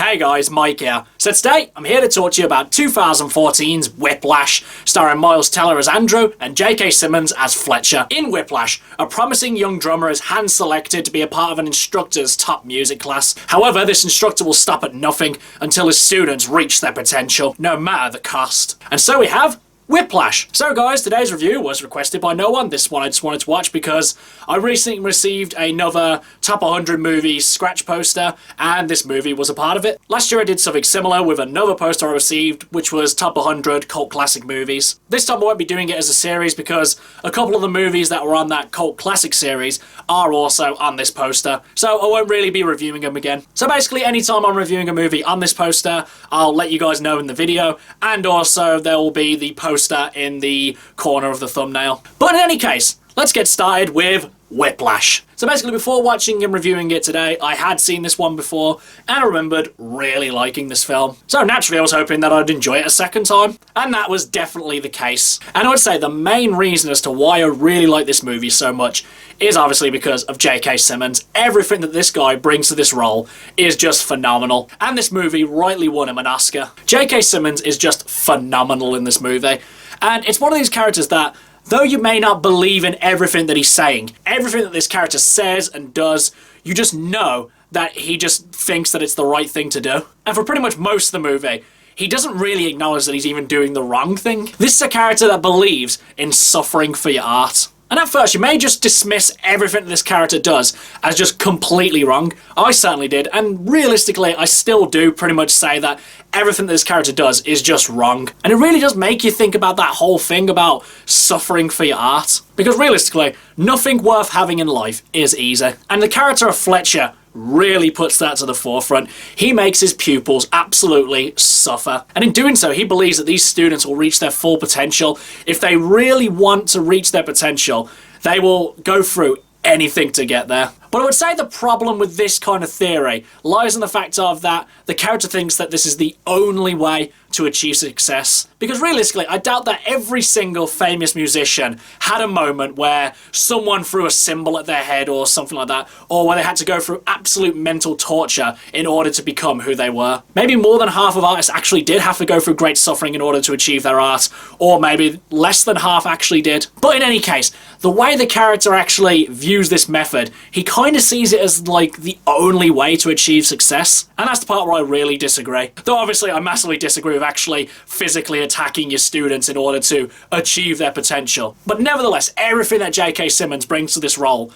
Hey guys, Mike here. So today, I'm here to talk to you about 2014's Whiplash, starring Miles Teller as Andrew and J.K. Simmons as Fletcher. In Whiplash, a promising young drummer is hand-selected to be a part of an instructor's top music class. However, this instructor will stop at nothing until his students reach their potential, no matter the cost. And so we have Whiplash. So guys, today's review was requested by no one. This one I just wanted to watch because I recently received another Top 100 Movies scratch poster, and this movie was a part of it. Last year I did something similar with another poster I received, which was Top 100 Cult Classic Movies. This time I won't be doing it as a series because a couple of the movies that were on that Cult Classic series are also on this poster, so I won't really be reviewing them again. So basically, anytime I'm reviewing a movie on this poster, I'll let you guys know in the video, and also there will be the poster in the corner of the thumbnail. But in any case, let's get started with Whiplash. So basically, before watching and reviewing it today, I had seen this one before, and I remembered really liking this film. So naturally, I was hoping that I'd enjoy it a second time, and that was definitely the case. And I would say the main reason as to why I really like this movie so much is obviously because of J.K. Simmons. Everything that this guy brings to this role is just phenomenal, and this movie rightly won him an Oscar. J.K. Simmons is just phenomenal in this movie, and it's one of these characters that, though you may not believe in everything that he's saying, everything that this character says and does, you just know that he just thinks that it's the right thing to do. And for pretty much most of the movie, he doesn't really acknowledge that he's even doing the wrong thing. This is a character that believes in suffering for your art. And at first, you may just dismiss everything this character does as just completely wrong. I certainly did, and realistically, I still do pretty much say that everything that this character does is just wrong. And it really does make you think about that whole thing about suffering for your art. Because realistically, nothing worth having in life is easy. And the character of Fletcher really puts that to the forefront. He makes his pupils absolutely suffer. And in doing so, he believes that these students will reach their full potential. If they really want to reach their potential, they will go through anything to get there. But I would say the problem with this kind of theory lies in the fact of that the character thinks that this is the only way to achieve success. Because realistically, I doubt that every single famous musician had a moment where someone threw a cymbal at their head or something like that, or where they had to go through absolute mental torture in order to become who they were. Maybe more than half of artists actually did have to go through great suffering in order to achieve their art, or maybe less than half actually did. But in any case, the way the character actually views this method, he kind of sees it as like the only way to achieve success. And that's the part where I really disagree. Though obviously I massively disagree with actually physically attacking your students in order to achieve their potential. But nevertheless, everything that J.K. Simmons brings to this role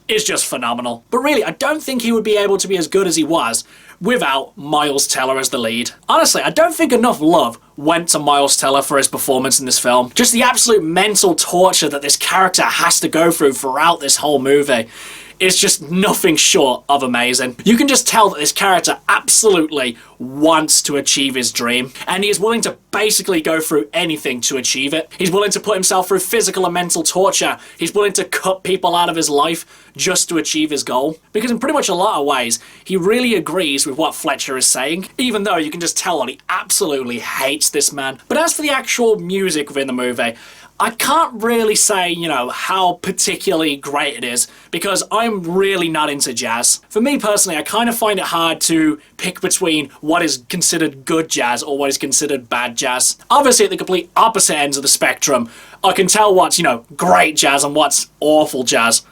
is just phenomenal. But really, I don't think he would be able to be as good as he was without Miles Teller as the lead. Honestly, I don't think enough love went to Miles Teller for his performance in this film. Just the absolute mental torture that this character has to go through throughout this whole movie is just nothing short of amazing. You can just tell that this character absolutely wants to achieve his dream, and he is willing to basically go through anything to achieve it. He's willing to put himself through physical and mental torture. He's willing to cut people out of his life just to achieve his goal. Because in pretty much a lot of ways, he really agrees with what Fletcher is saying, even though you can just tell that he absolutely hates this man. But as for the actual music within the movie, I can't really say, you know, how particularly great it is, because I'm really not into jazz. For me personally, I kind of find it hard to pick between what is considered good jazz or what is considered bad jazz. Obviously, at the complete opposite ends of the spectrum, I can tell what's, you know, great jazz and what's awful jazz.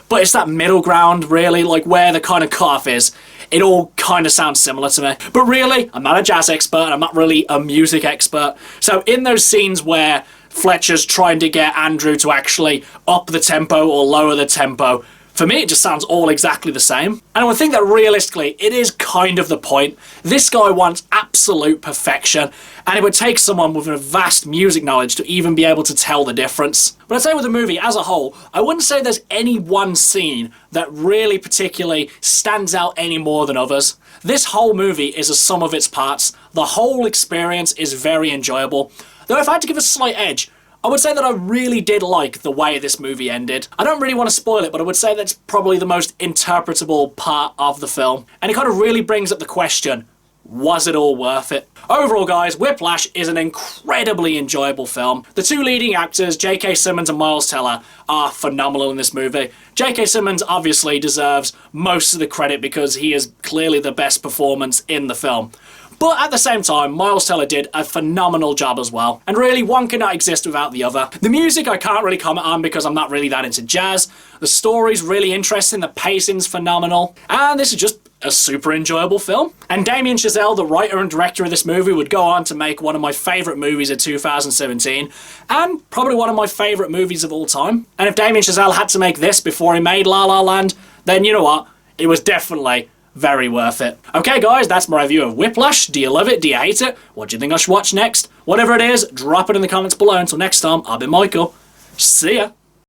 But it's that middle ground, really, like where the kind of cutoff is. It all kind of sounds similar to me. But really, I'm not a jazz expert, I'm not really a music expert. So in those scenes where Fletcher's trying to get Andrew to actually up the tempo or lower the tempo, for me it just sounds all exactly the same. And I would think that realistically it is kind of the point. This guy wants absolute perfection, and it would take someone with a vast music knowledge to even be able to tell the difference. But I'd say with the movie as a whole, I wouldn't say there's any one scene that really particularly stands out any more than others. This whole movie is a sum of its parts. The whole experience is very enjoyable. Though if I had to give a slight edge, I would say that I really did like the way this movie ended. I don't really want to spoil it, but I would say that's probably the most interpretable part of the film. And it kind of really brings up the question, Was it all worth it? Overall, guys, Whiplash is an incredibly enjoyable film. The two leading actors, J.K. Simmons and Miles Teller, are phenomenal in this movie. J.K. Simmons obviously deserves most of the credit because he is clearly the best performance in the film. But at the same time, Miles Teller did a phenomenal job as well. And really, one cannot exist without the other. The music I can't really comment on because I'm not really that into jazz. The story's really interesting, the pacing's phenomenal. And this is just a super enjoyable film. And Damien Chazelle, the writer and director of this movie, would go on to make one of my favourite movies of 2017, and probably one of my favourite movies of all time. And if Damien Chazelle had to make this before he made La La Land, then you know what? It was definitely very worth it. Okay guys, that's my review of Whiplash. Do you love it? Do you hate it? What do you think I should watch next? Whatever it is, drop it in the comments below. Until next time, I've been Michael. See ya!